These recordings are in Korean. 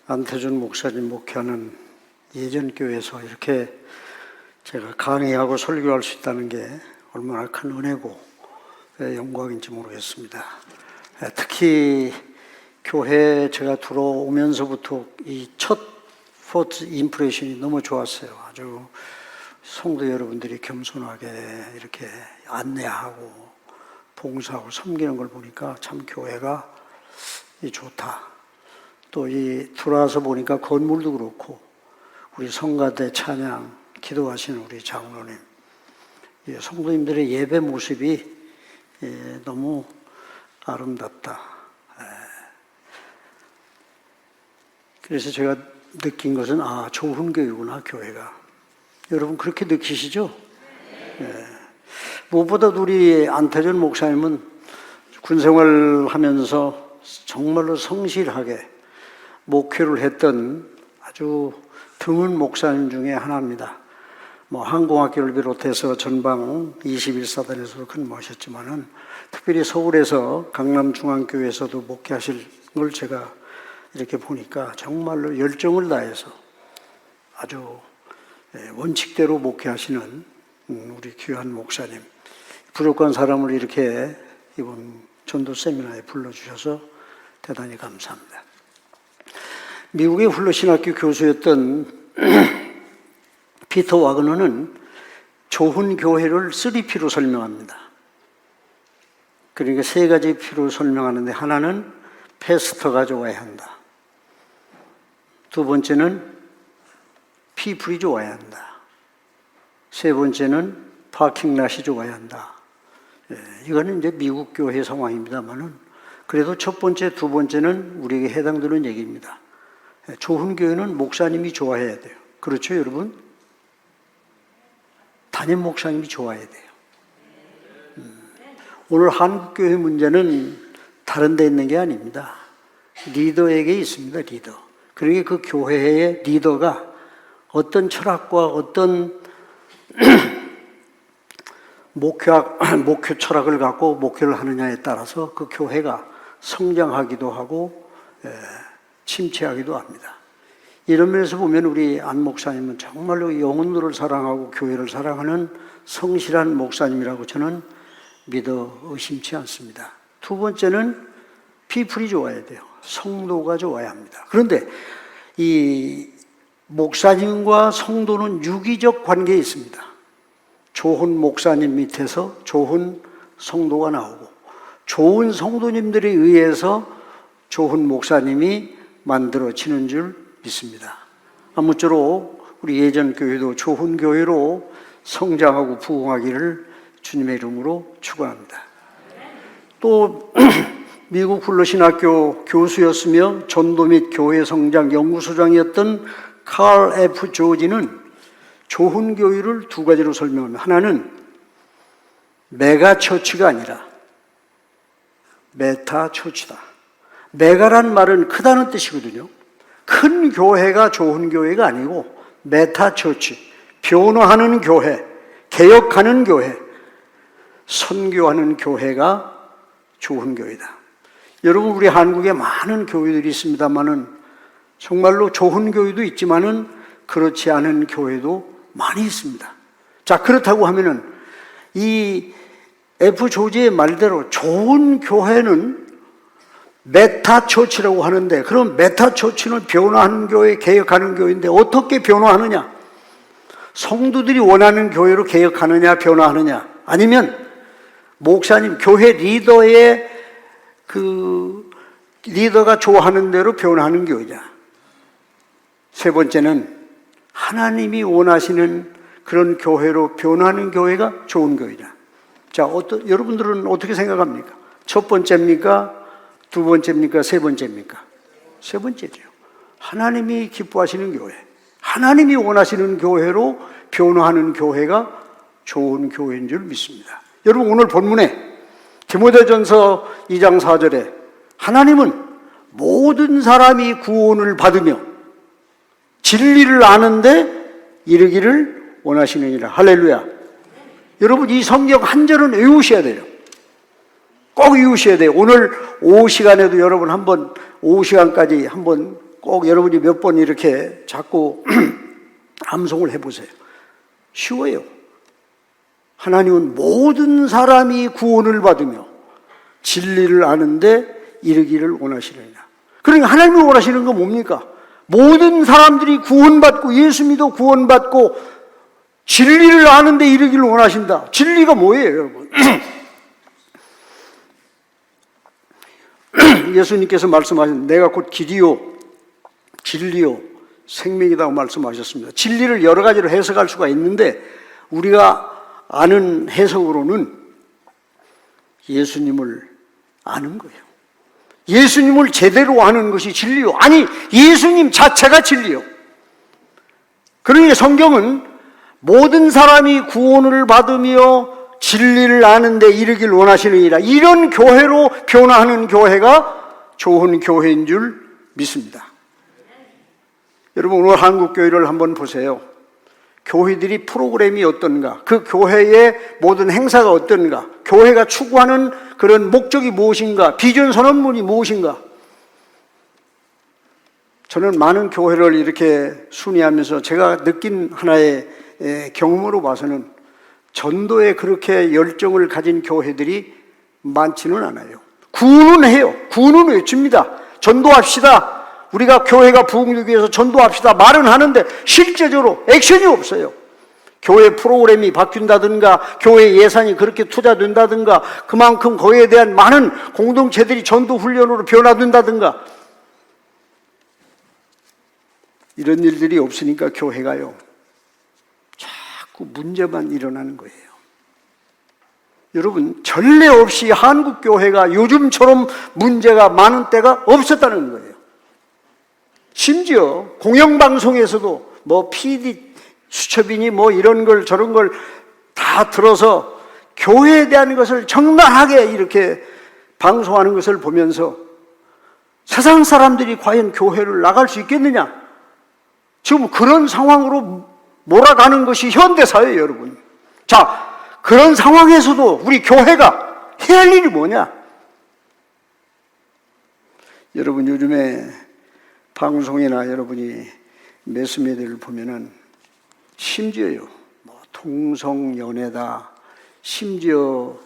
안태준 목사님 목회하는 예전교회에서 이렇게 제가 강의하고 설교할 수 있다는 게 얼마나 큰 은혜고 영광인지 모르겠습니다. 특히 교회에 제가 들어오면서부터 이 첫 포트 임프레션이 너무 좋았어요. 아주 성도 여러분들이 겸손하게 이렇게 안내하고 봉사하고 섬기는 걸 보니까 참 교회가 좋다. 또 이 들어와서 보니까 건물도 그렇고 우리 성가대 찬양 기도하시는 우리 장로님, 성도님들의 예배 모습이 너무 아름답다. 그래서 제가 느낀 것은 좋은 교회구나, 교회가. 여러분 그렇게 느끼시죠? 무엇보다 우리 안태준 목사님은 군생활 하면서 정말로 성실하게 목회를 했던 아주 드문 목사님 중에 하나입니다. 항공학교를 비롯해서 전방 21사단에서도 근무하셨지만은 특별히 서울에서 강남중앙교회에서도 목회하실 걸 제가 이렇게 보니까 정말로 열정을 다해서 아주 원칙대로 목회하시는 우리 귀한 목사님, 부족한 사람을 이렇게 이번 전도 세미나에 불러주셔서 대단히 감사합니다. 미국의 훌러신학교 교수였던 피터 와그너는 좋은 교회를 3P로 설명합니다. 그러니까 세 가지 P로 설명하는데, 하나는 패스터가 좋아야 한다. 두 번째는 피플이 좋아야 한다. 세 번째는 파킹랏이 좋아야 한다. 이거는 이제 미국 교회 상황입니다만은, 그래도 첫 번째, 두 번째는 우리에게 해당되는 얘기입니다. 좋은 교회는 목사님이 좋아해야 돼요. 그렇죠, 여러분? 담임 목사님이 좋아해야 돼요. 오늘 한국교회 문제는 다른 데 있는 게 아닙니다. 리더에게 있습니다, 리더. 그러니까 그 교회의 리더가 어떤 철학과 어떤 목회 철학을 갖고 목회를 하느냐에 따라서 그 교회가 성장하기도 하고 침체하기도 합니다. 이런 면에서 보면 우리 안 목사님은 정말로 영혼들을 사랑하고 교회를 사랑하는 성실한 목사님이라고 저는 믿어 의심치 않습니다. 두 번째는 피플이 좋아야 돼요. 성도가 좋아야 합니다. 그런데 이 목사님과 성도는 유기적 관계에 있습니다. 좋은 목사님 밑에서 좋은 성도가 나오고, 좋은 성도님들에 의해서 좋은 목사님이 만들어지는 줄 믿습니다. 아무쪼록 우리 예전 교회도 좋은 교회로 성장하고 부흥하기를 주님의 이름으로 축원합니다. 또 미국 훌러신학교 교수였으며 전도 및 교회 성장 연구소장이었던 칼 F. 조지는 좋은 교회를 두 가지로 설명합니다. 하나는 메가처치가 아니라 메타처치다. 메가란 말은 크다는 뜻이거든요. 큰 교회가 좋은 교회가 아니고 메타처치, 변화하는 교회, 개혁하는 교회, 선교하는 교회가 좋은 교회다. 여러분, 우리 한국에 많은 교회들이 있습니다만은 정말로 좋은 교회도 있지만은 그렇지 않은 교회도 많이 있습니다. 자, 그렇다고 하면은 이 F. 조지의 말대로 좋은 교회는 메타처치라고 하는데, 그럼 메타처치는 변화하는 교회, 개혁하는 교회인데 어떻게 변화하느냐? 성도들이 원하는 교회로 개혁하느냐, 변화하느냐? 아니면 목사님, 교회 리더의 그 리더가 좋아하는 대로 변화하는 교회냐? 세 번째는 하나님이 원하시는 그런 교회로 변화하는 교회가 좋은 교회냐? 자, 여러분들은 어떻게 생각합니까? 첫 번째입니까? 두 번째입니까? 세 번째입니까? 세 번째죠. 하나님이 기뻐하시는 교회, 하나님이 원하시는 교회로 변화하는 교회가 좋은 교회인 줄 믿습니다. 여러분, 오늘 본문에 디모데전서 2장 4절에 하나님은 모든 사람이 구원을 받으며 진리를 아는데 이르기를 원하시느니라. 할렐루야. 여러분, 이 성경 한 절은 외우셔야 돼요. 꼭 외우셔야 돼요. 오늘 오후 시간에도 여러분 한번 오후 시간까지 한번 꼭 여러분이 몇 번 이렇게 자꾸 암송을 해보세요. 쉬워요. 하나님은 모든 사람이 구원을 받으며 진리를 아는데 이르기를 원하시느니라. 그러니까 하나님이 원하시는 건 뭡니까? 모든 사람들이 구원받고 예수 믿어 구원받고 진리를 아는데 이르기를 원하신다. 진리가 뭐예요, 여러분? 예수님께서 말씀하신 내가 곧 길이요 진리요 생명이라고 말씀하셨습니다. 진리를 여러 가지로 해석할 수가 있는데 우리가 아는 해석으로는 예수님을 아는 거예요. 예수님을 제대로 아는 것이 진리요. 아니, 예수님 자체가 진리요. 그러니까 성경은 모든 사람이 구원을 받으며 진리를 아는데 이르길 원하시느니라. 이런 교회로 변화하는 교회가 좋은 교회인 줄 믿습니다. 여러분, 오늘 한국 교회를 한번 보세요. 교회들이 프로그램이 어떤가? 그 교회의 모든 행사가 어떤가? 교회가 추구하는 그런 목적이 무엇인가? 비전 선언문이 무엇인가? 저는 많은 교회를 이렇게 순회하면서 제가 느낀 하나의 경험으로 봐서는 전도에 그렇게 열정을 가진 교회들이 많지는 않아요. 구는 해요. 구는 외칩니다. 전도합시다. 우리가 교회가 부흥되기 위해서 전도합시다. 말은 하는데 실제적으로 액션이 없어요. 교회 프로그램이 바뀐다든가 교회 예산이 그렇게 투자된다든가 그만큼 거기에 대한 많은 공동체들이 전도 훈련으로 변화된다든가 이런 일들이 없으니까 교회가요 자꾸 문제만 일어나는 거예요. 여러분, 전례 없이 한국 교회가 요즘처럼 문제가 많은 때가 없었다는 거예요. 심지어 공영방송에서도 뭐 PD 수첩이니 뭐 이런 걸 저런 걸 다 들어서 교회에 대한 것을 정당하게 이렇게 방송하는 것을 보면서 세상 사람들이 과연 교회를 나갈 수 있겠느냐? 지금 그런 상황으로 몰아가는 것이 현대사회예요, 여러분. 자, 그런 상황에서도 우리 교회가 해야 할 일이 뭐냐? 여러분, 요즘에 방송이나 여러분이 매스미디어를 보면은 심지어요, 뭐 동성연애다, 심지어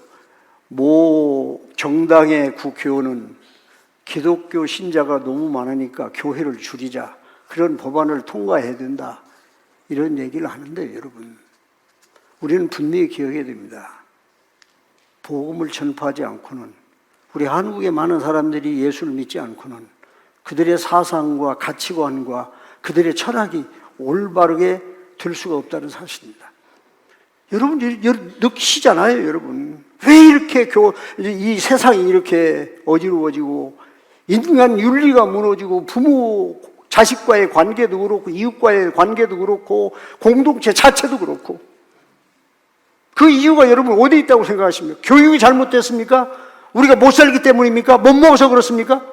모 정당의 국회의원은 기독교 신자가 너무 많으니까 교회를 줄이자, 그런 법안을 통과해야 된다, 이런 얘기를 하는데 여러분, 우리는 분명히 기억해야 됩니다. 복음을 전파하지 않고는, 우리 한국의 많은 사람들이 예수를 믿지 않고는 그들의 사상과 가치관과 그들의 철학이 올바르게 될 수가 없다는 사실입니다. 여러분 느끼시잖아요, 여러분. 왜 이렇게 이 세상이 이렇게 어지러워지고 인간 윤리가 무너지고 부모 자식과의 관계도 그렇고 이웃과의 관계도 그렇고 공동체 자체도 그렇고, 그 이유가 여러분 어디 있다고 생각하십니까? 교육이 잘못됐습니까? 우리가 못 살기 때문입니까? 못 먹어서 그렇습니까?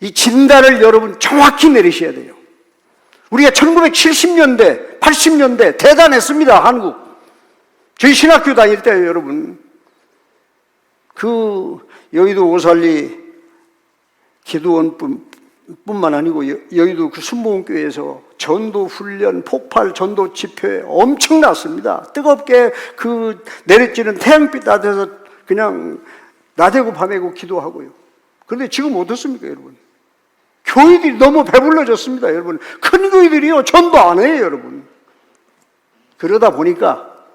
이 진단을 여러분 정확히 내리셔야 돼요. 우리가 1970년대, 80년대 대단했습니다, 한국. 저희 신학교 다닐 때요, 여러분. 그 여의도 오살리 기도원뿐만 아니고 여의도 그 순복음교회에서 전도 훈련, 폭발 전도 집회 엄청났습니다. 뜨겁게 그 내리쬐는 태양빛 아래서 그냥 나대고 밤에고 기도하고요. 그런데 지금 어떻습니까, 여러분? 교회들이 너무 배불러졌습니다, 여러분. 큰 교회들이요, 전도 안 해요, 여러분. 그러다 보니까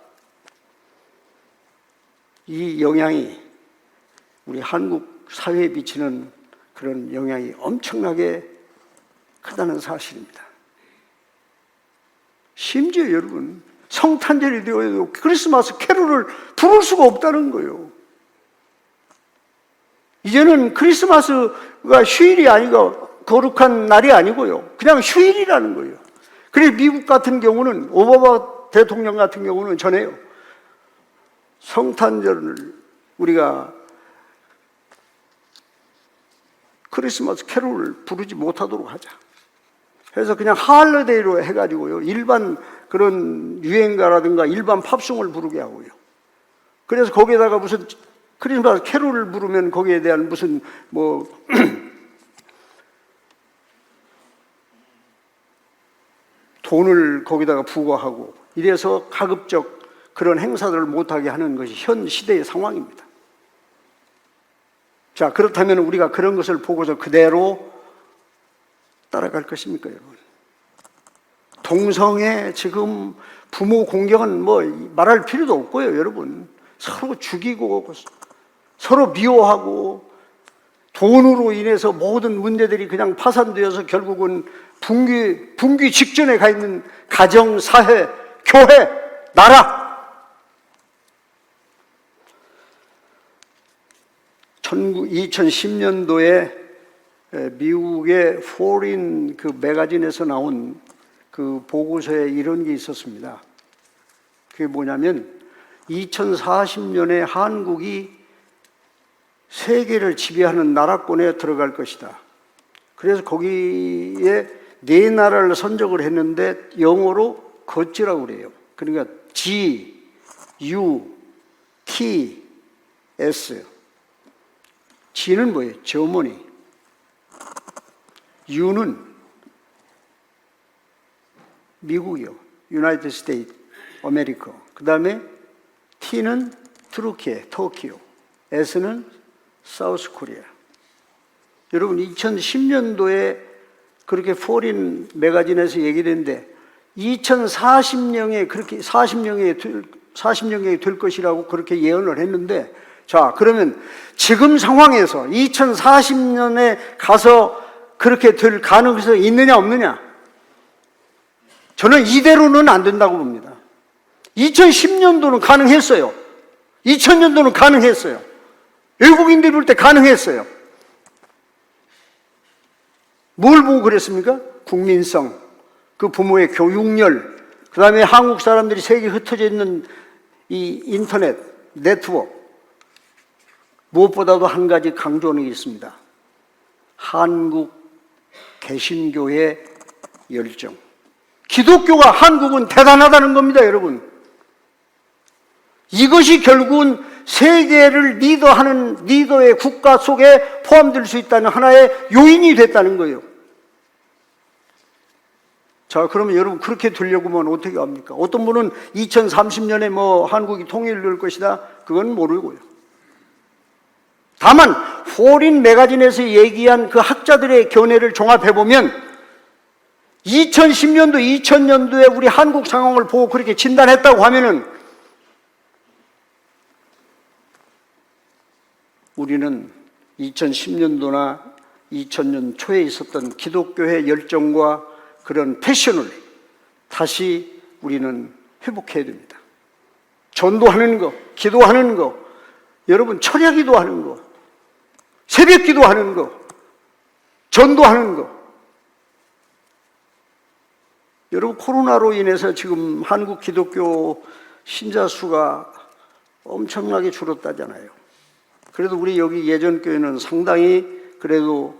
이 영향이 우리 한국 사회에 미치는 그런 영향이 엄청나게 크다는 사실입니다. 심지어 여러분, 성탄절이 되어도 크리스마스 캐롤을 부를 수가 없다는 거예요. 이제는 크리스마스가 휴일이 아니고 거룩한 날이 아니고요, 그냥 휴일이라는 거예요. 그래서 미국 같은 경우는, 오바마 대통령 같은 경우는 전에요, 성탄절을 우리가 크리스마스 캐롤을 부르지 못하도록 하자. 그래서 그냥 할러데이로 해가지고요, 일반 그런 유행가라든가 일반 팝송을 부르게 하고요. 그래서 거기에다가 무슨 크리스마스 캐롤을 부르면 거기에 대한 무슨 뭐 돈을 거기다가 부과하고 이래서 가급적 그런 행사들을 못하게 하는 것이 현 시대의 상황입니다. 자, 그렇다면 우리가 그런 것을 보고서 그대로 따라갈 것입니까, 여러분? 동성애 지금 부모 공격은 뭐 말할 필요도 없고요, 여러분. 서로 죽이고 서로 미워하고 돈으로 인해서 모든 문제들이 그냥 파산되어서 결국은 붕괴 직전에 가 있는 가정, 사회, 교회, 나라. 2010년도에 미국의 포린 그 매거진에서 나온 그 보고서에 이런 게 있었습니다. 그게 뭐냐면 2040년에 한국이 세계를 지배하는 나라권에 들어갈 것이다. 그래서 거기에 4나라를 선정을 했는데 영어로 거지라고 그래요. 그러니까 G, U, T, S. G는 뭐예요? 저머니. U는 미국이요. 유나이티드 스테이트, 아메리카. 그 다음에 T는 트루키에, 터키요. S는 사우스 코리아. 여러분 2010년도에 그렇게 포린 매거진에서 얘기를 했는데 2040년에 그렇게 40년에 될 것이라고 그렇게 예언을 했는데, 자, 그러면 지금 상황에서 2040년에 가서 그렇게 될 가능성이 있느냐 없느냐? 저는 이대로는 안 된다고 봅니다. 2010년도는 가능했어요. 2000년도는 가능했어요. 외국인들이 볼 때 가능했어요. 뭘 보고 그랬습니까? 국민성, 그 부모의 교육열, 그 다음에 한국 사람들이 세계에 흩어져 있는 이 인터넷, 네트워크. 무엇보다도 한 가지 강조하는 게 있습니다. 한국 개신교의 열정. 기독교가 한국은 대단하다는 겁니다, 여러분. 이것이 결국은 세계를 리더하는 리더의 국가 속에 포함될 수 있다는 하나의 요인이 됐다는 거예요. 자, 그러면 여러분 그렇게 되려고 하면 어떻게 합니까? 어떤 분은 2030년에 뭐 한국이 통일될 것이다. 그건 모르고요. 다만 포린 매거진에서 얘기한 그 학자들의 견해를 종합해보면 2010년도, 2000년도에 우리 한국 상황을 보고 그렇게 진단했다고 하면은 우리는 2010년도나 2000년 초에 있었던 기독교의 열정과 그런 패션을 다시 우리는 회복해야 됩니다. 전도하는 거, 기도하는 거, 여러분 철야 기도하는 거, 새벽 기도하는 거, 전도하는 거. 여러분 코로나로 인해서 지금 한국 기독교 신자 수가 엄청나게 줄었다잖아요. 그래도 우리 여기 예전 교회는 상당히 그래도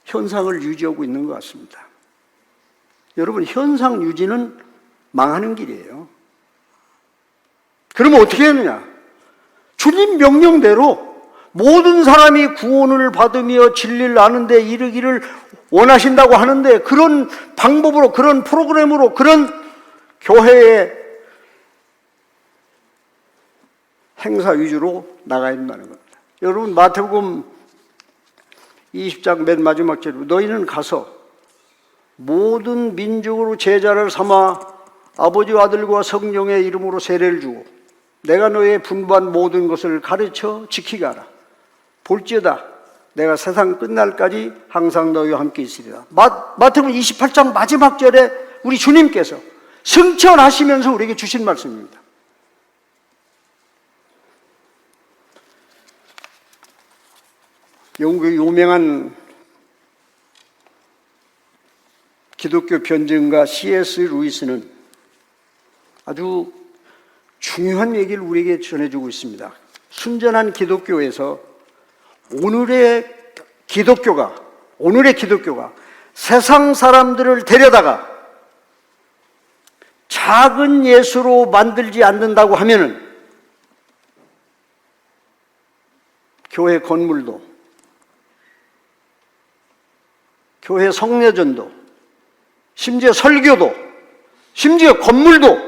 현상을 유지하고 있는 것 같습니다. 여러분 현상 유지는 망하는 길이에요. 그러면 어떻게 하느냐? 주님 명령대로 모든 사람이 구원을 받으며 진리를 아는데 이르기를 원하신다고 하는데 그런 방법으로, 그런 프로그램으로, 그런 교회의 행사 위주로 나가야 된다는 겁니다. 여러분 마태복음 20장 맨 마지막 절에 너희는 가서 모든 민족으로 제자를 삼아 아버지와 아들과 성령의 이름으로 세례를 주고 내가 너의 분부한 모든 것을 가르쳐 지키게 하라. 볼지어다 내가 세상 끝날까지 항상 너희와 함께 있으리라. 마태복음 28장 마지막 절에 우리 주님께서 승천하시면서 우리에게 주신 말씀입니다. 영국의 유명한 기독교 변증가 C.S. 루이스는 아주 중요한 얘기를 우리에게 전해주고 있습니다. 순전한 기독교에서 오늘의 기독교가 세상 사람들을 데려다가 작은 예수로 만들지 않는다고 하면은 교회 건물도 교회 성례전도, 심지어 설교도, 심지어 건물도,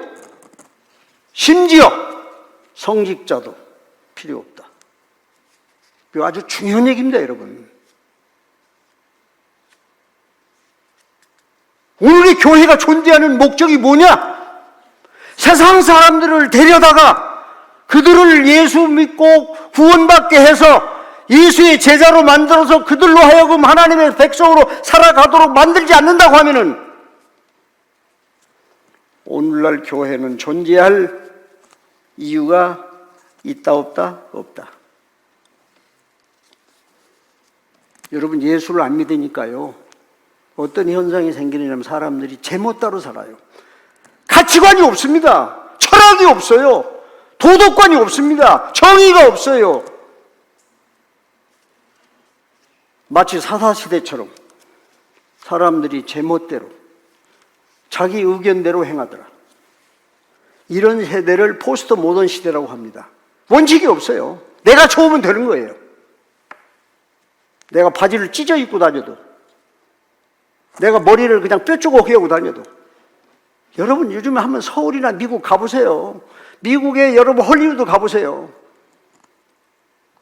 심지어 성직자도 필요 없다. 이거 아주 중요한 얘기입니다, 여러분. 오늘의 교회가 존재하는 목적이 뭐냐? 세상 사람들을 데려다가 그들을 예수 믿고 구원받게 해서 예수의 제자로 만들어서 그들로 하여금 하나님의 백성으로 살아가도록 만들지 않는다고 하면은 오늘날 교회는 존재할 이유가 있다 없다? 없다. 여러분, 예수를 안 믿으니까요, 어떤 현상이 생기냐면 사람들이 제멋 따로 살아요. 가치관이 없습니다. 철학이 없어요. 도덕관이 없습니다. 정의가 없어요. 마치 사사시대처럼 사람들이 제멋대로 자기 의견대로 행하더라. 이런 세대를 포스트 모던 시대라고 합니다. 원칙이 없어요. 내가 좋으면 되는 거예요. 내가 바지를 찢어 입고 다녀도, 내가 머리를 그냥 뾰족하게 하고 다녀도. 여러분, 요즘에 한번 서울이나 미국 가보세요. 미국에 여러분 헐리우드 가보세요.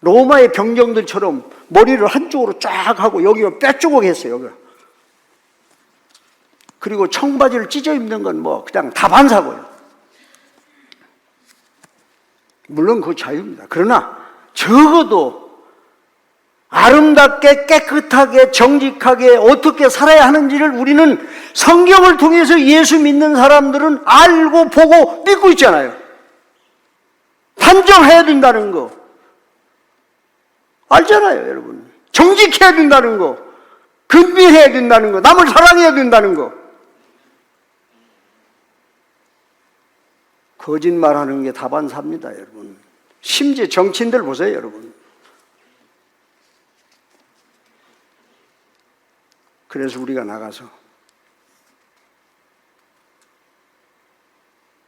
로마의 병정들처럼 머리를 한쪽으로 쫙 하고 여기가 뾰족하게 했어요. 여기가. 그리고 청바지를 찢어 입는 건 뭐 그냥 다반사고요. 물론 그 자유입니다. 그러나 적어도 아름답게 깨끗하게 정직하게 어떻게 살아야 하는지를 우리는 성경을 통해서 예수 믿는 사람들은 알고 보고 믿고 있잖아요. 단정해야 된다는 거 알잖아요, 여러분. 정직해야 된다는 거, 근비해야 된다는 거, 남을 사랑해야 된다는 거. 거짓말하는 게 다반사입니다, 여러분. 심지어 정치인들 보세요, 여러분. 그래서 우리가 나가서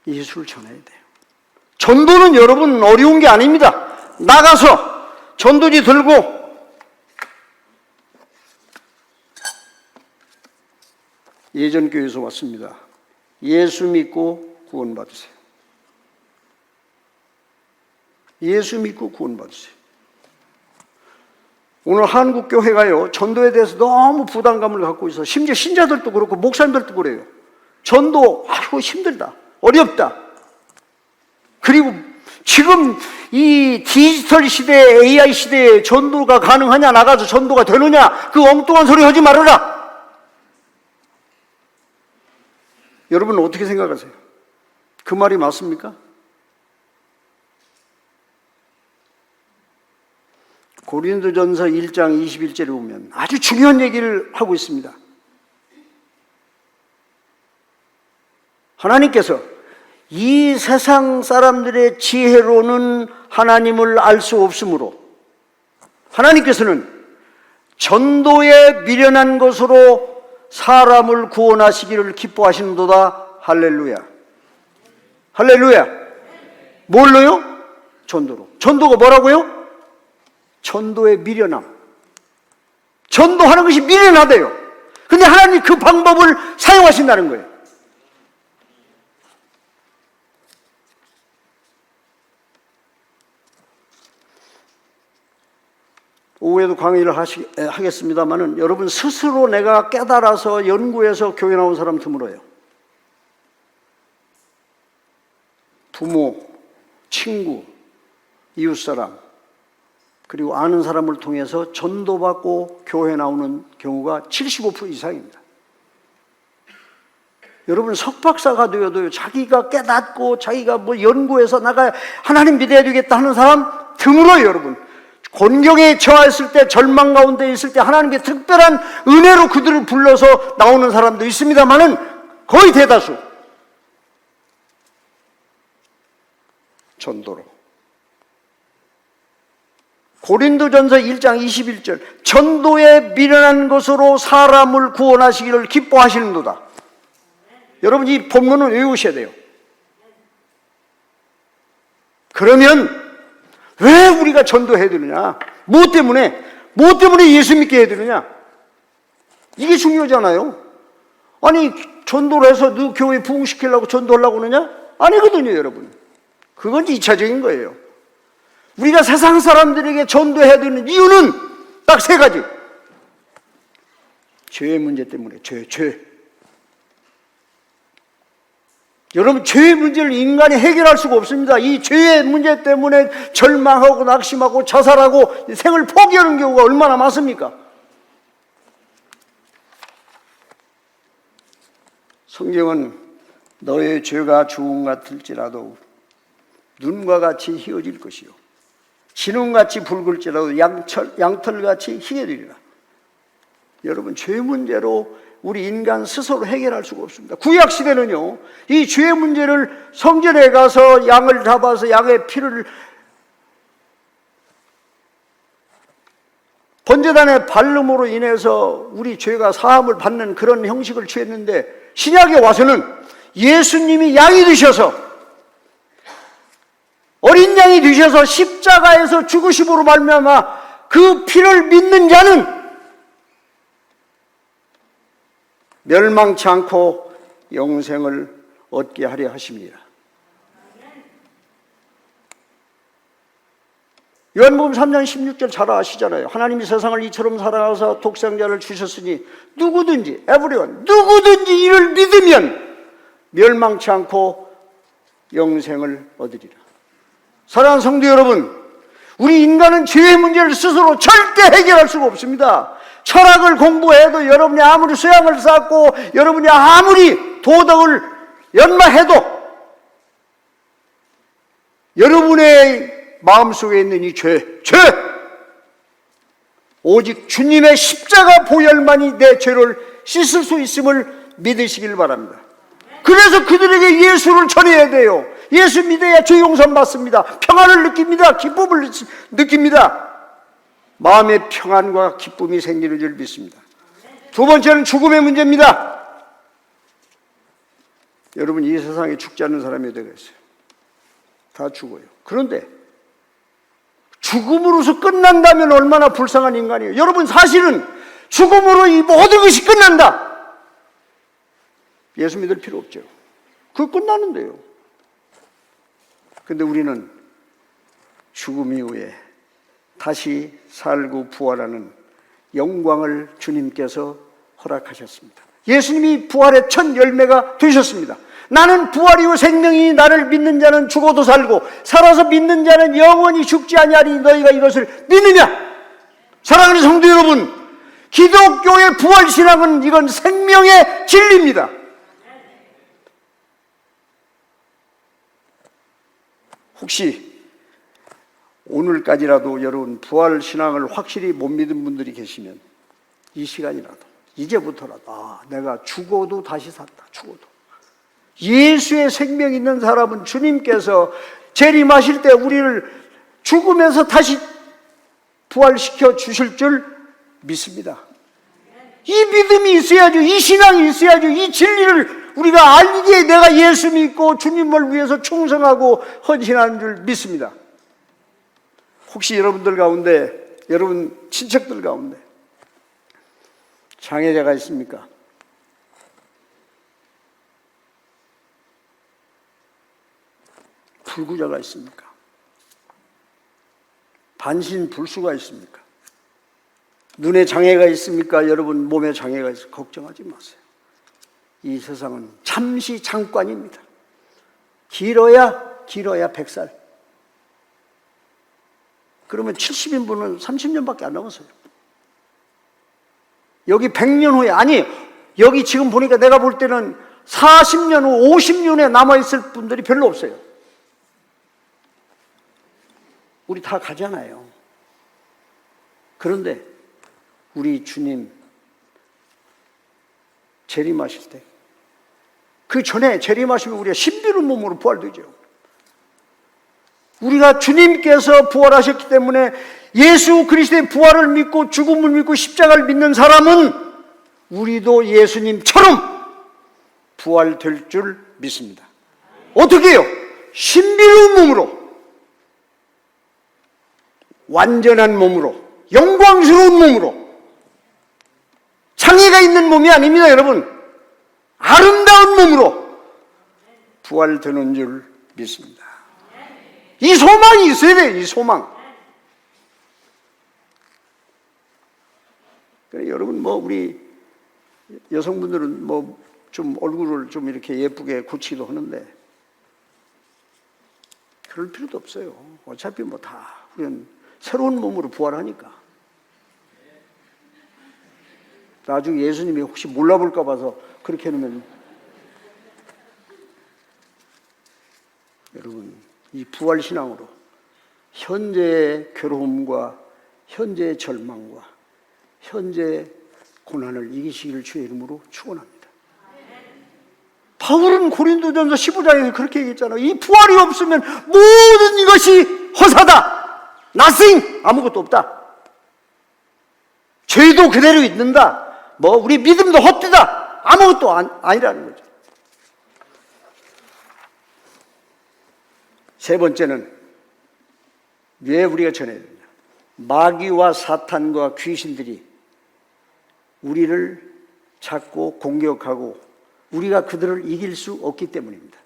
예수를 전해야 돼요. 전도는 여러분 어려운 게 아닙니다. 나가서 전도지 들고 예전 교회에서 왔습니다. 예수 믿고 구원받으세요. 예수 믿고 구원받으세요. 오늘 한국 교회가요, 전도에 대해서 너무 부담감을 갖고 있어. 심지어 신자들도 그렇고 목사님들도 그래요. 전도 아이고 힘들다, 어렵다. 그리고 지금 이 디지털 시대, AI 시대에 전도가 가능하냐, 나가서 전도가 되느냐, 그 엉뚱한 소리 하지 말아라. 여러분은 어떻게 생각하세요? 그 말이 맞습니까? 고린도전서 1장 21절에 보면 아주 중요한 얘기를 하고 있습니다. 하나님께서 이 세상 사람들의 지혜로는 하나님을 알 수 없으므로 하나님께서는 전도에 미련한 것으로 사람을 구원하시기를 기뻐하시는도다. 할렐루야. 할렐루야. 뭘로요? 전도로. 전도가 뭐라고요? 전도의 미련함. 전도하는 것이 미련하대요. 근데 하나님 그 방법을 사용하신다는 거예요. 오후에도 강의를 하겠습니다만은 여러분 스스로 내가 깨달아서 연구해서 교회 나온 사람 드물어요. 부모, 친구, 이웃사람, 그리고 아는 사람을 통해서 전도받고 교회 나오는 경우가 75% 이상입니다. 여러분 석박사가 되어도요, 자기가 깨닫고 자기가 뭐 연구해서 나가 하나님 믿어야 되겠다 하는 사람 드물어요, 여러분. 곤경에 처했을 때, 절망 가운데 있을 때 하나님께 특별한 은혜로 그들을 불러서 나오는 사람도 있습니다만은 거의 대다수 전도로. 고린도전서 1장 21절 전도에 미련한 것으로 사람을 구원하시기를 기뻐하시는도다. 여러분 이 본문을 외우셔야 돼요. 그러면 왜 우리가 전도해야 되느냐? 뭐 때문에 예수 믿게 해야 되느냐? 이게 중요하잖아요. 아니, 전도를 해서 너 교회 부흥시키려고 전도하려고 그러냐? 아니거든요, 여러분. 그건 2차적인 거예요. 우리가 세상 사람들에게 전도해야 되는 이유는 딱 3가지. 죄의 문제 때문에, 죄. 여러분, 죄의 문제를 인간이 해결할 수가 없습니다. 이 죄의 문제 때문에 절망하고 낙심하고 자살하고 생을 포기하는 경우가 얼마나 많습니까? 성경은 너의 죄가 주홍 같을지라도 눈과 같이 희어질 것이요 진홍같이 붉을지라도 양털같이 희게 되리라. 여러분, 죄 문제로 우리 인간 스스로 해결할 수가 없습니다. 구약시대는요, 이 죄 문제를 성전에 가서 양을 잡아서 양의 피를 번제단의 발름으로 인해서 우리 죄가 사함을 받는 그런 형식을 취했는데, 신약에 와서는 예수님이 양이 되셔서, 어린 양이 되셔서 십자가에서 죽으심으로 말미암아 그 피를 믿는 자는 멸망치 않고 영생을 얻게 하려 하십니다. 요한복음 3장 16절 잘 아시잖아요. 하나님이 세상을 이처럼 사랑하사 독생자를 주셨으니 누구든지 누구든지 이를 믿으면 멸망치 않고 영생을 얻으리라. 사랑하는 성도 여러분, 우리 인간은 죄의 문제를 스스로 절대 해결할 수가 없습니다. 철학을 공부해도, 여러분이 아무리 수양을 쌓고, 여러분이 아무리 도덕을 연마해도 여러분의 마음속에 있는 이 죄, 오직 주님의 십자가 보혈만이 내 죄를 씻을 수 있음을 믿으시길 바랍니다. 그래서 그들에게 예수를 전해야 돼요. 예수 믿어야 죄 용서 받습니다. 평안을 느낍니다. 기쁨을 느낍니다. 마음의 평안과 기쁨이 생기는 줄 믿습니다. 2번째는 죽음의 문제입니다. 여러분, 이 세상에 죽지 않는 사람이 어디가 있어요? 다 죽어요. 그런데 죽음으로서 끝난다면 얼마나 불쌍한 인간이에요. 여러분, 사실은 죽음으로 이 모든 것이 끝난다. 예수 믿을 필요 없죠. 그거 끝나는데요. 근데 우리는 죽음 이후에 다시 살고 부활하는 영광을 주님께서 허락하셨습니다. 예수님이 부활의 첫 열매가 되셨습니다. 나는 부활이요 생명이니 나를 믿는 자는 죽어도 살고 살아서 믿는 자는 영원히 죽지 아니하리니 너희가 이것을 믿느냐? 사랑하는 성도 여러분, 기독교의 부활신앙은 이건 생명의 진리입니다. 혹시 오늘까지라도 여러분 부활신앙을 확실히 못 믿은 분들이 계시면 이 시간이라도, 이제부터라도, 내가 죽어도 다시 샀다. 죽어도 예수의 생명 있는 사람은 주님께서 재림하실 때 우리를 죽으면서 다시 부활시켜 주실 줄 믿습니다. 이 믿음이 있어야죠. 이 신앙이 있어야죠. 이 진리를 우리가 알기에 내가 예수 믿고 주님을 위해서 충성하고 헌신하는 줄 믿습니다. 혹시 여러분들 가운데, 여러분 친척들 가운데 장애자가 있습니까? 불구자가 있습니까? 반신불수가 있습니까? 눈에 장애가 있습니까? 여러분 몸에 장애가 있어 걱정하지 마세요. 이 세상은 잠시 잠깐입니다. 길어야 100살. 그러면 70인분은 30년밖에 안 남았어요. 여기 100년 후에, 아니 여기 지금 보니까 내가 볼 때는 40년 후 50년에 남아있을 분들이 별로 없어요. 우리 다 가잖아요. 그런데 우리 주님 재림하실 때, 그 전에 재림하시면 우리가 신비로운 몸으로 부활되죠. 우리가 주님께서 부활하셨기 때문에 예수 그리스도의 부활을 믿고 죽음을 믿고 십자가를 믿는 사람은 우리도 예수님처럼 부활될 줄 믿습니다. 어떻게 해요? 신비로운 몸으로, 완전한 몸으로, 영광스러운 몸으로, 장애가 있는 몸이 아닙니다, 여러분. 아름다운 몸으로 부활되는 줄 믿습니다. 이 소망이 있어야 돼요, 이 소망. 여러분, 우리 여성분들은 좀 얼굴을 좀 이렇게 예쁘게 고치기도 하는데, 그럴 필요도 없어요. 어차피 다 우리는 새로운 몸으로 부활하니까. 나중에 예수님이 혹시 몰라볼까 봐서 그렇게 해놓으면, 여러분, 이 부활신앙으로 현재의 괴로움과 현재의 절망과 현재의 고난을 이기시기를 주의 이름으로 축원합니다. 바울은 고린도전서 15장에서 그렇게 얘기했잖아요. 이 부활이 없으면 모든 이것이 허사다. nothing, 아무것도 없다. 죄도 그대로 있는다. 우리 믿음도 헛되다. 아무것도 아니라는 거죠. 세 번째는 왜 우리가 전해야 되냐? 마귀와 사탄과 귀신들이 우리를 찾고 공격하고 우리가 그들을 이길 수 없기 때문입니다.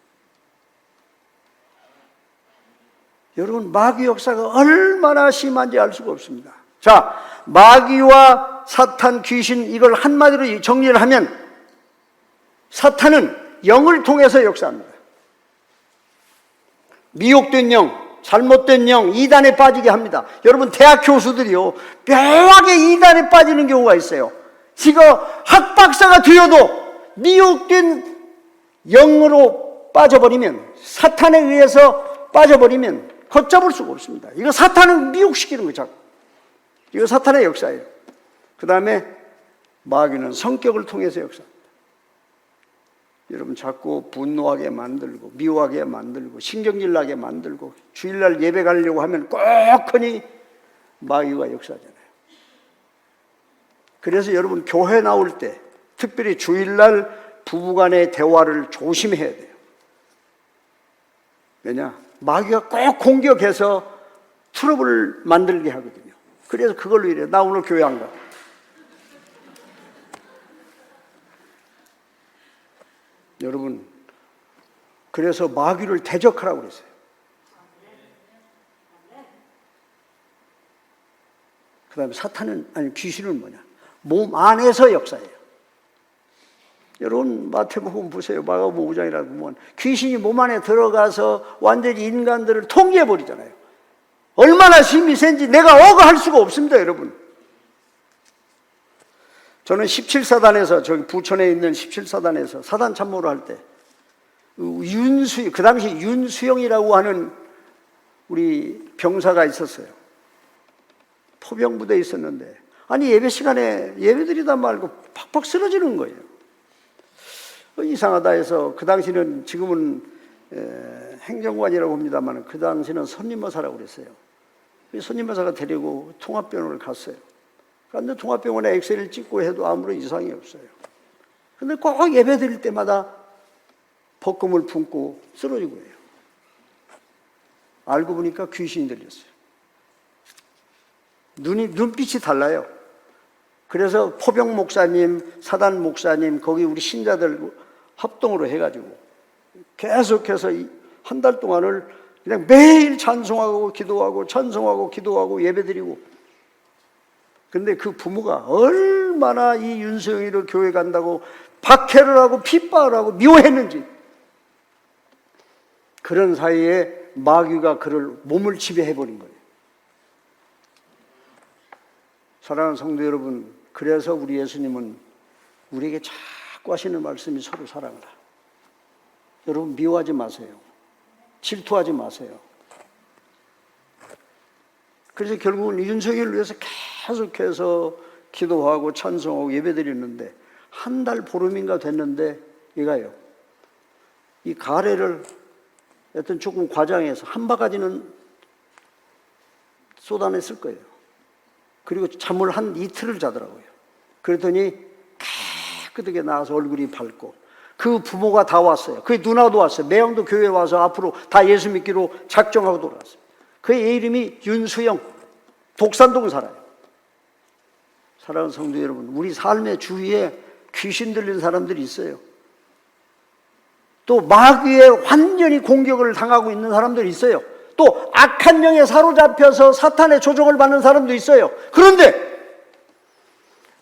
여러분, 마귀 역사가 얼마나 심한지 알 수가 없습니다. 자, 마귀와 사탄, 귀신, 이걸 한마디로 정리를 하면 사탄은 영을 통해서 역사합니다. 미혹된 영, 잘못된 영, 이단에 빠지게 합니다. 여러분, 대학 교수들이요, 묘하게 이단에 빠지는 경우가 있어요. 지금 학박사가 되어도 미혹된 영으로 빠져버리면, 사탄에 의해서 빠져버리면 걷잡을 수가 없습니다. 이거 사탄은 미혹시키는 거죠. 이거 사탄의 역사예요. 그 다음에 마귀는 성격을 통해서 역사합니다. 여러분, 자꾸 분노하게 만들고 미워하게 만들고 신경질 나게 만들고 주일날 예배 가려고 하면 꼭하니 마귀가 역사하잖아요. 그래서 여러분, 교회 나올 때 특별히 주일날 부부간의 대화를 조심해야 돼요. 왜냐? 마귀가 꼭 공격해서 트러블을 만들게 하거든요. 그래서 그걸로 이래요. 나 오늘 교회 안 가. 여러분, 그래서 마귀를 대적하라고 그랬어요. 그 다음에 사탄은, 귀신은 뭐냐? 몸 안에서 역사해요. 여러분, 마태복음 보세요. 마가복음 5장이라고 보면 귀신이 몸 안에 들어가서 완전히 인간들을 통제해버리잖아요. 얼마나 힘이 센지 내가 어거할 수가 없습니다, 여러분. 저는 17사단에서, 저기 부천에 있는 17사단에서 사단 참모를 할 때, 그 당시 윤수영이라고 하는 우리 병사가 있었어요. 포병부대에 있었는데, 아니, 예배 시간에 예배드리다 말고 팍팍 쓰러지는 거예요. 이상하다 해서, 그 당시는, 지금은 행정관이라고 합니다만, 그 당시는 선임의사라고 그랬어요. 선임의사가 데리고 통합병원을 갔어요. 그런데 통합병원에 엑스레이를 찍고 해도 아무런 이상이 없어요. 근데 꼭 예배 드릴 때마다 벚금을 품고 쓰러지고 해요. 알고 보니까 귀신이 들렸어요. 눈빛이 달라요. 그래서 포병 목사님, 사단 목사님, 거기 우리 신자들 합동으로 해가지고 계속해서 한 달 동안을 그냥 매일 찬송하고 기도하고 찬송하고 기도하고 예배드리고. 근데 그 부모가 얼마나 이 윤수영이를 교회 간다고 박해를 하고 핍박을 하고 미워했는지. 그런 사이에 마귀가 그를 몸을 지배해버린 거예요. 사랑하는 성도 여러분, 그래서 우리 예수님은 우리에게 자꾸 하시는 말씀이 서로 사랑하라. 여러분, 미워하지 마세요. 질투하지 마세요. 그래서 결국은 윤석열을 위해서 계속해서 기도하고 찬송하고 예배드리는데, 한 달 보름인가 됐는데 얘가요, 이 가래를 하여튼 조금 과장해서 한 바가지는 쏟아냈을 거예요. 그리고 잠을 한 이틀을 자더라고요. 그랬더니 깨끗하게 나와서 얼굴이 밝고, 그 부모가 다 왔어요. 그 누나도 왔어요. 매형도 교회에 와서 앞으로 다 예수 믿기로 작정하고 돌아왔어요. 그의 이름이 윤수영, 독산동 살아요. 사랑하는 성도 여러분, 우리 삶의 주위에 귀신 들린 사람들이 있어요. 또 마귀의 완전히 공격을 당하고 있는 사람들이 있어요. 또 악한 영에 사로잡혀서 사탄의 조종을 받는 사람도 있어요. 그런데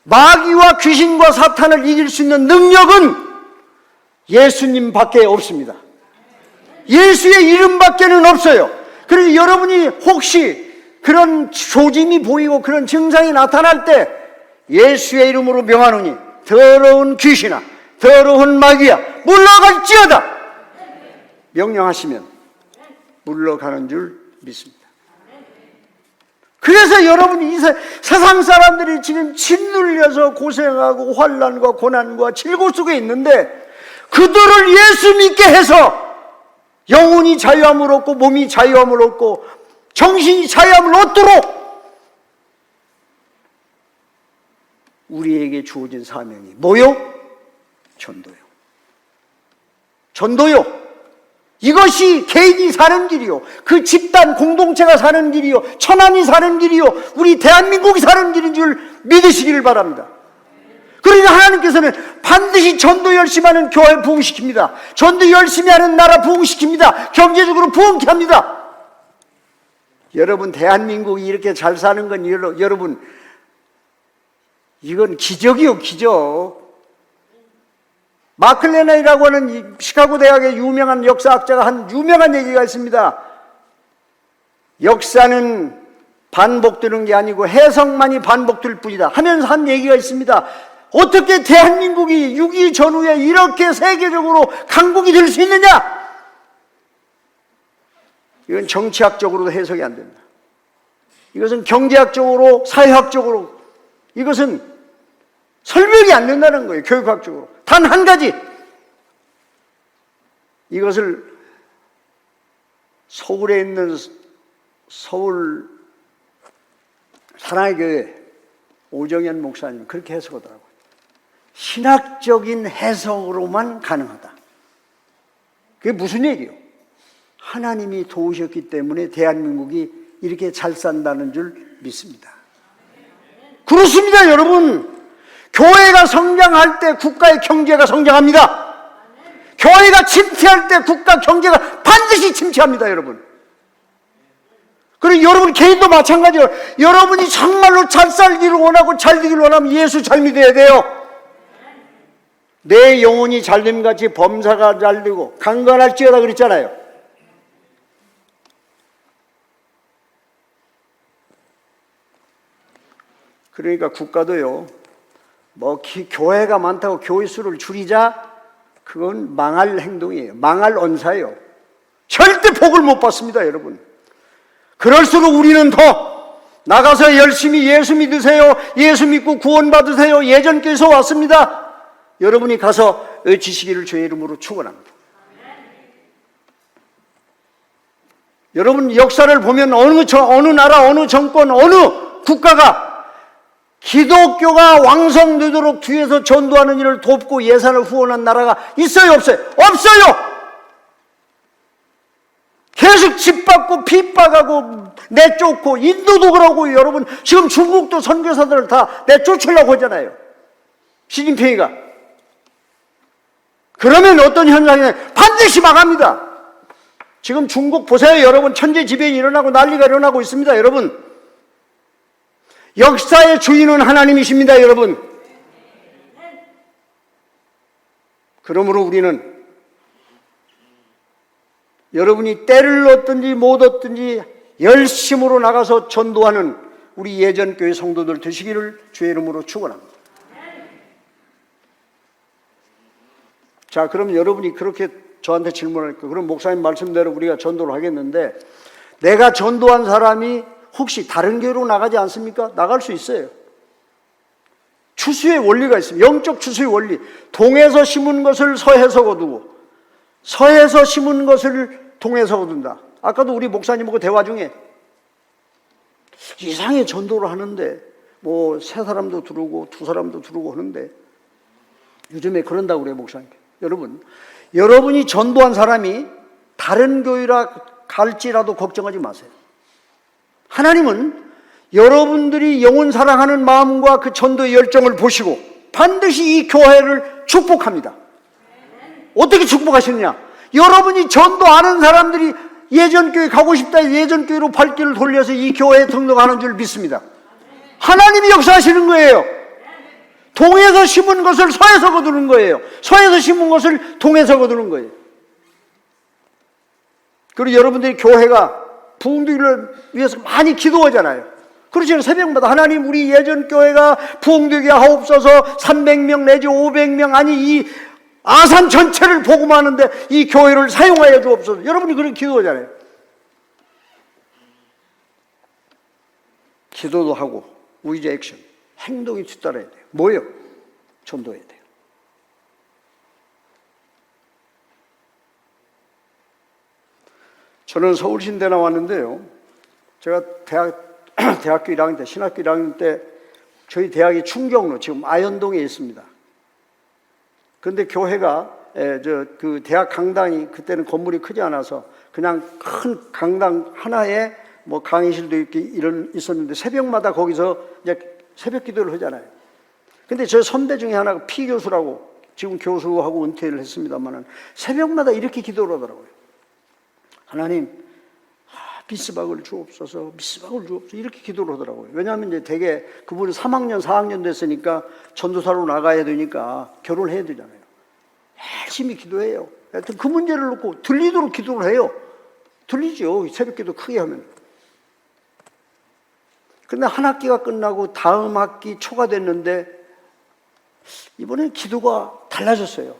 마귀와 귀신과 사탄을 이길 수 있는 능력은 예수님밖에 없습니다. 예수의 이름밖에는 없어요. 그래서 여러분이 혹시 그런 조짐이 보이고 그런 증상이 나타날 때 예수의 이름으로 명하노니 더러운 귀신아, 더러운 마귀야, 물러갈지어다 명령하시면 물러가는 줄 믿습니다. 그래서 여러분이 이 세상 사람들이 지금 짓눌려서 고생하고 환난과 고난과 질고 속에 있는데 그들을 예수 믿게 해서 영혼이 자유함을 얻고 몸이 자유함을 얻고 정신이 자유함을 얻도록 우리에게 주어진 사명이 뭐요? 전도요. 전도요. 이것이 개인이 사는 길이요, 그 집단 공동체가 사는 길이요, 천안이 사는 길이요, 우리 대한민국이 사는 길인 줄 믿으시기를 바랍니다. 그러니까 하나님께서는 반드시 전도 열심히 하는 교회 부흥시킵니다. 전도 열심히 하는 나라 부흥시킵니다. 경제적으로 부흥케 합니다. 여러분, 대한민국이 이렇게 잘 사는 건 여러분, 이건 기적이요, 기적. 마클레나이라고 하는 시카고 대학의 유명한 역사학자가 한 유명한 얘기가 있습니다. 역사는 반복되는 게 아니고 해석만이 반복될 뿐이다 하면서 한 얘기가 있습니다. 어떻게 대한민국이 6.25 전후에 이렇게 세계적으로 강국이 될 수 있느냐? 이건 정치학적으로도 해석이 안 된다. 이것은 경제학적으로, 사회학적으로, 이것은 설명이 안 된다는 거예요. 교육학적으로. 단 한 가지, 이것을 서울에 있는 서울 사랑의 교회 오정현 목사님 그렇게 해석하더라고요. 신학적인 해석으로만 가능하다. 그게 무슨 얘기예요? 하나님이 도우셨기 때문에 대한민국이 이렇게 잘 산다는 줄 믿습니다. 그렇습니다, 여러분. 교회가 성장할 때 국가의 경제가 성장합니다. 교회가 침체할 때 국가 경제가 반드시 침체합니다, 여러분. 그리고 여러분 개인도 마찬가지예요. 여러분이 정말로 잘 살기를 원하고 잘 되기를 원하면 예수 잘 믿어야 돼요. 내 영혼이 잘됨 같이 범사가 잘 되고 강건할지어다 그랬잖아요. 그러니까 국가도요, 뭐 교회가 많다고 교회 수를 줄이자, 그건 망할 행동이에요. 망할 언사예요. 절대 복을 못 받습니다, 여러분. 그럴수록 우리는 더 나가서 열심히 예수 믿으세요. 예수 믿고 구원 받으세요. 예전 교회에서 왔습니다. 여러분이 가서 외치시기를 주의 이름으로 축원합니다. 여러분 역사를 보면 어느 나라, 어느 정권, 어느 국가가 기독교가 왕성되도록 뒤에서 전도하는 일을 돕고 예산을 후원한 나라가 있어요, 없어요? 없어요! 계속 짓밟고 핍박하고 내쫓고, 인도도 그러고, 여러분 지금 중국도 선교사들을 다 내쫓으려고 하잖아요, 시진핑이가. 그러면 어떤 현상이 반드시 망합니다. 지금 중국 보세요, 여러분. 천재지변이 일어나고 난리가 일어나고 있습니다, 여러분. 역사의 주인은 하나님이십니다, 여러분. 그러므로 우리는 여러분이 때를 얻든지 못 얻든지 열심으로 나가서 전도하는 우리 예전교회 성도들 되시기를 주의 이름으로 축원합니다. 자, 그럼 여러분이 그렇게 저한테 질문할 거예요. 그럼 목사님 말씀대로 우리가 전도를 하겠는데, 내가 전도한 사람이 혹시 다른 교회로 나가지 않습니까? 나갈 수 있어요. 추수의 원리가 있습니다. 영적 추수의 원리. 동에서 심은 것을 서에서 거두고, 서에서 심은 것을 동에서 거둔다. 아까도 우리 목사님하고 대화 중에 이상하게 전도를 하는데 뭐 세 사람도 들어오고 두 사람도 들어오고 하는데, 요즘에 그런다고 그래요, 목사님. 여러분이 전도한 사람이 다른 교회라 갈지라도 걱정하지 마세요. 하나님은 여러분들이 영혼 사랑하는 마음과 그 전도의 열정을 보시고 반드시 이 교회를 축복합니다. 어떻게 축복하시느냐? 여러분이 전도 아는 사람들이 예전 교회 가고 싶다 예전 교회로 발길을 돌려서 이 교회에 등록하는 줄 믿습니다. 하나님이 역사하시는 거예요. 동에서 심은 것을 서에서 거두는 거예요. 서에서 심은 것을 동에서 거두는 거예요. 그리고 여러분들이 교회가 부흥되기를 위해서 많이 기도하잖아요. 그렇죠. 새벽마다 하나님 우리 예전 교회가 부흥되게 하옵소서. 300명 내지 500명 아니 이 아산 전체를 복음하는데 이 교회를 사용하여 주옵소서. 여러분이 그렇게 기도하잖아요. 기도도 하고 위즈 액션, 행동이 뒤따라야 돼요. 뭐예요? 전도해야 돼요. 저는 서울신대 나왔는데요. 제가 대학교 1학년 때, 신학교 1학년 때 저희 대학이 충정로, 지금 아현동에 있습니다. 그런데 교회가 그 대학 강당이 그때는 건물이 크지 않아서 그냥 큰 강당 하나에 뭐 강의실도 있었는데 새벽마다 거기서 이제 새벽 기도를 하잖아요. 근데 저 선배 중에 하나가 피 교수라고 지금 교수하고 은퇴를 했습니다만은 새벽마다 이렇게 기도를 하더라고요. 하나님, 미스박을 주옵소서, 미스박을 주옵소서 이렇게 기도를 하더라고요. 왜냐하면 이제 되게 그분이 3학년, 4학년 됐으니까 전도사로 나가야 되니까 결혼해야 되잖아요. 열심히 기도해요. 하여튼 그 문제를 놓고 들리도록 기도를 해요. 들리죠. 새벽 기도 크게 하면. 근데 한 학기가 끝나고 다음 학기 초가 됐는데 이번에 기도가 달라졌어요.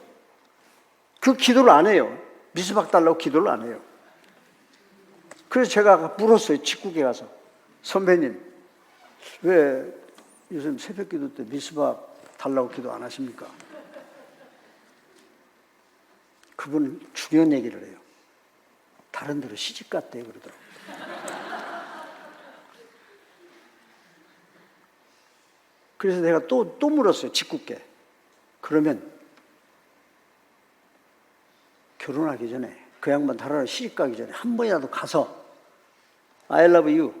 그 기도를 안 해요. 미스박 달라고 기도를 안 해요. 그래서 제가 물었어요. 직국에 가서. 선배님, 왜 요즘 새벽 기도 때 미스박 달라고 기도 안 하십니까? 그분은 중요한 얘기를 해요. 다른 데로 시집 갔대요. 그러더라고요. 그래서 내가 또 물었어요. 직국에. 그러면 결혼하기 전에 그 양반 다른 데 시집 가기 전에 한 번이라도 가서 I love you,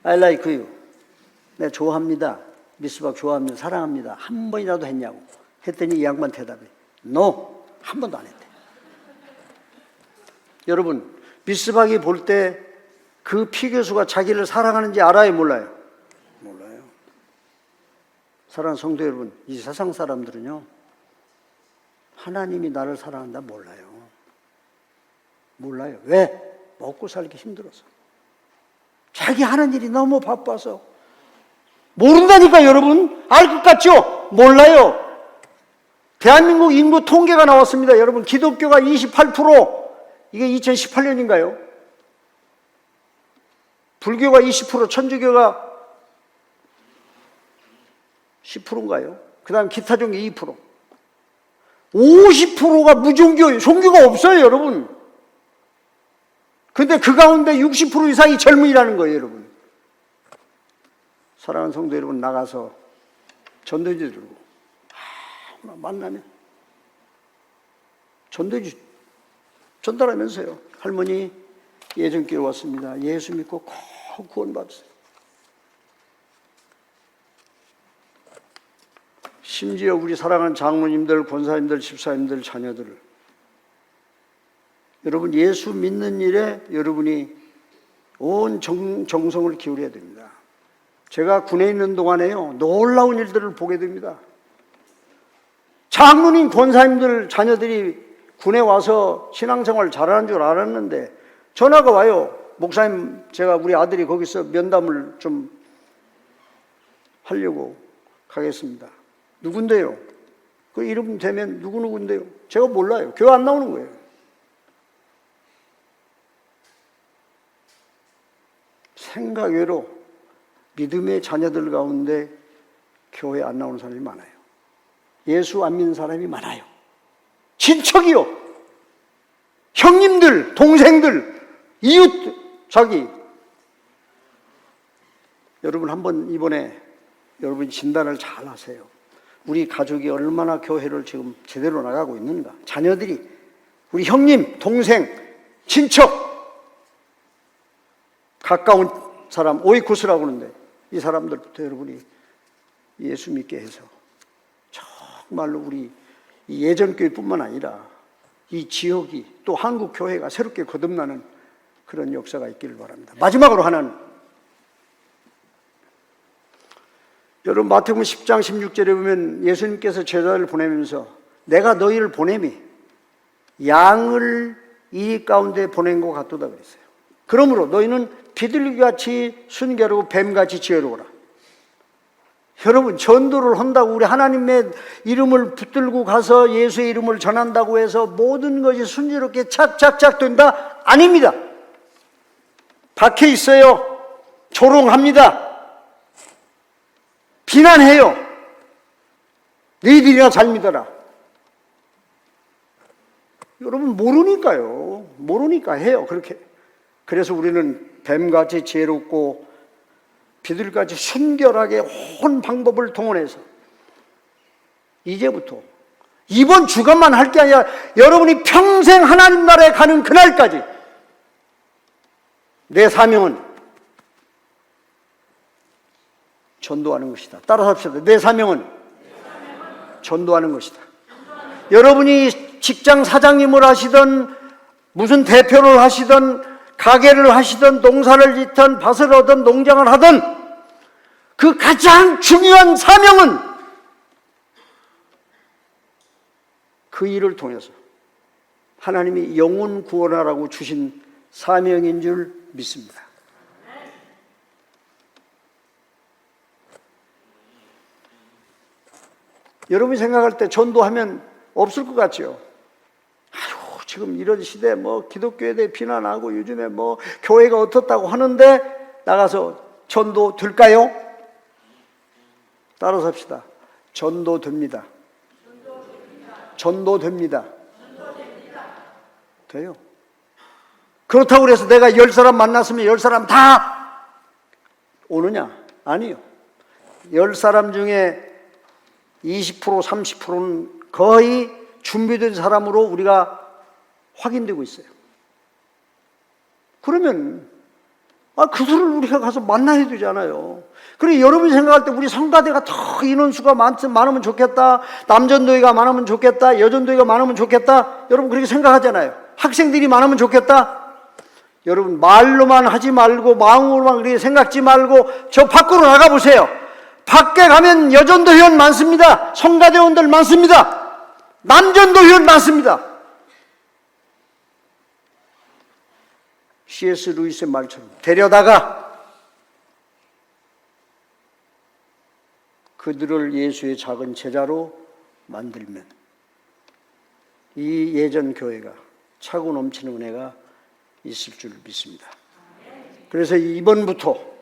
I like you, 내가 좋아합니다, 미스박 좋아합니다, 사랑합니다 한 번이라도 했냐고 했더니 이 양반 대답이 No, 한 번도 안 했대. 여러분 미스박이 볼 때 그 피교수가 자기를 사랑하는지 알아요 몰라요? 몰라요. 사랑하는 성도 여러분, 이 세상 사람들은요 하나님이 나를 사랑한다 몰라요. 몰라요. 왜? 먹고 살기 힘들어서. 자기 하는 일이 너무 바빠서. 모른다니까 여러분. 알 것 같죠? 몰라요. 대한민국 인구 통계가 나왔습니다. 여러분 기독교가 28%, 이게 2018년인가요? 불교가 20%, 천주교가 10%인가요? 그 다음 기타 종교 2%. 50%가 무종교, 종교가 없어요, 여러분. 근데 그 가운데 60% 이상이 젊은이라는 거예요, 여러분. 사랑하는 성도 여러분, 나가서 전도지 들고 만나면 전도지 전달하면서요. 할머니, 예전길 왔습니다. 예수 믿고 꼭 구원받으세요. 심지어 우리 사랑하는 장로님들, 권사님들, 집사님들, 자녀들, 여러분 예수 믿는 일에 여러분이 온 정성을 기울여야 됩니다. 제가 군에 있는 동안에요 놀라운 일들을 보게 됩니다. 장로님, 권사님들, 자녀들이 군에 와서 신앙생활 잘하는 줄 알았는데 전화가 와요. 목사님, 제가 우리 아들이 거기서 면담을 좀 하려고 가겠습니다. 누군데요? 그 이름 되면 누구인데요? 제가 몰라요. 교회 안 나오는 거예요. 생각외로 믿음의 자녀들 가운데 교회 안 나오는 사람이 많아요. 예수 안 믿는 사람이 많아요. 친척이요, 형님들, 동생들, 이웃, 자기. 여러분 한번 이번에 여러분 진단을 잘 하세요. 우리 가족이 얼마나 교회를 지금 제대로 나가고 있는가. 자녀들이, 우리 형님, 동생, 친척, 가까운 사람, 오이코스라고 하는데 이 사람들부터 여러분이 예수 믿게 해서 정말로 우리 이 예전교회뿐만 아니라 이 지역이 또 한국 교회가 새롭게 거듭나는 그런 역사가 있기를 바랍니다. 마지막으로 하나는 여러분 마태복음 10장 16절에 보면 예수님께서 제자를 보내면서 내가 너희를 보냄이 양을 이 가운데 보낸 것 같도다 그랬어요. 그러므로 너희는 비둘기같이 순결하고 뱀같이 지혜로워라. 여러분 전도를 한다고 우리 하나님의 이름을 붙들고 가서 예수의 이름을 전한다고 해서 모든 것이 순조롭게 착착착 된다? 아닙니다. 박혀 있어요. 조롱합니다. 비난해요. 너희들이나 잘 믿어라. 여러분 모르니까요. 모르니까 해요. 그렇게. 그래서 우리는 뱀같이 지혜롭고 비둘기같이 순결하게 온 방법을 동원해서 이제부터 이번 주간만 할 게 아니라 여러분이 평생 하나님 나라에 가는 그날까지 내 사명은 전도하는 것이다. 따라서 합시다. 내 사명은 전도하는 것이다. 여러분이 직장 사장님을 하시던 무슨 대표를 하시던 가게를 하시던 농사를 짓던 밭을 하던 농장을 하던 그 가장 중요한 사명은 그 일을 통해서 하나님이 영혼 구원하라고 주신 사명인 줄 믿습니다. 여러분이 생각할 때 전도하면 없을 것 같죠? 지금 이런 시대에 뭐 기독교에 대해 비난하고 요즘에 뭐 교회가 어떻다고 하는데 나가서 전도 될까요? 따라서 합시다. 전도 됩니다. 전도 됩니다. 돼요. 그렇다고 해서 내가 10사람 만났으면 10사람 다 오느냐? 아니요. 10사람 중에 20% 30%는 거의 준비된 사람으로 우리가 확인되고 있어요. 그러면 그들을 우리가 가서 만나야 되잖아요. 그리고 여러분이 생각할 때 우리 성가대가 더 인원수가 많으면 좋겠다, 남전도회가 많으면 좋겠다, 여전도회가 많으면 좋겠다, 여러분 그렇게 생각하잖아요. 학생들이 많으면 좋겠다. 여러분 말로만 하지 말고 마음으로만 그렇게 생각지 말고 저 밖으로 나가보세요. 밖에 가면 여전도 회원 많습니다. 성가대원들 많습니다. 남전도 회원 많습니다. C.S. 루이스의 말처럼 데려다가 그들을 예수의 작은 제자로 만들면 이 예전 교회가 차고 넘치는 은혜가 있을 줄 믿습니다. 그래서 이번부터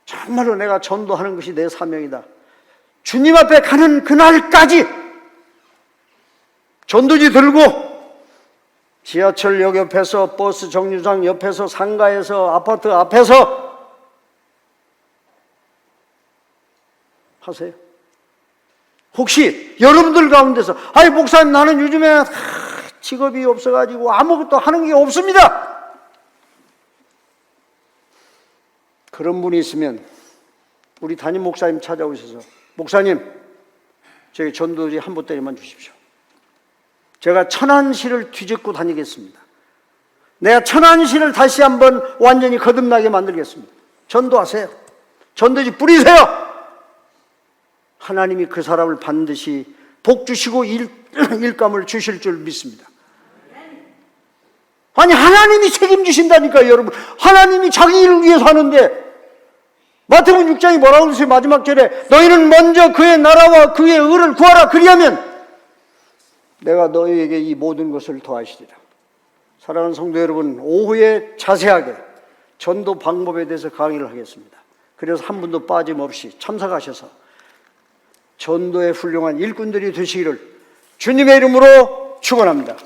정말로 내가 전도하는 것이 내 사명이다. 주님 앞에 가는 그날까지 전도지 들고 지하철역 옆에서 버스 정류장 옆에서 상가에서 아파트 앞에서 하세요. 혹시 여러분들 가운데서 아이 목사님 나는 요즘에 직업이 없어가지고 아무것도 하는 게 없습니다. 그런 분이 있으면 우리 담임 목사님 찾아오셔서 목사님 저희 전도지 한 보따리만 주십시오. 제가 천안시를 뒤집고 다니겠습니다. 내가 천안시를 다시 한번 완전히 거듭나게 만들겠습니다. 전도하세요. 전도지 뿌리세요. 하나님이 그 사람을 반드시 복 주시고 일감을 주실 줄 믿습니다. 아니 하나님이 책임지신다니까요. 여러분 하나님이 자기 일을 위해서 하는데 마태복음 6장이 뭐라고 그러세요? 마지막 절에 너희는 먼저 그의 나라와 그의 의를 구하라. 그리하면 내가 너희에게 이 모든 것을 더하시리라. 사랑하는 성도 여러분, 오후에 자세하게 전도 방법에 대해서 강의를 하겠습니다. 그래서 한 분도 빠짐없이 참석하셔서 전도의 훌륭한 일꾼들이 되시기를 주님의 이름으로 축원합니다.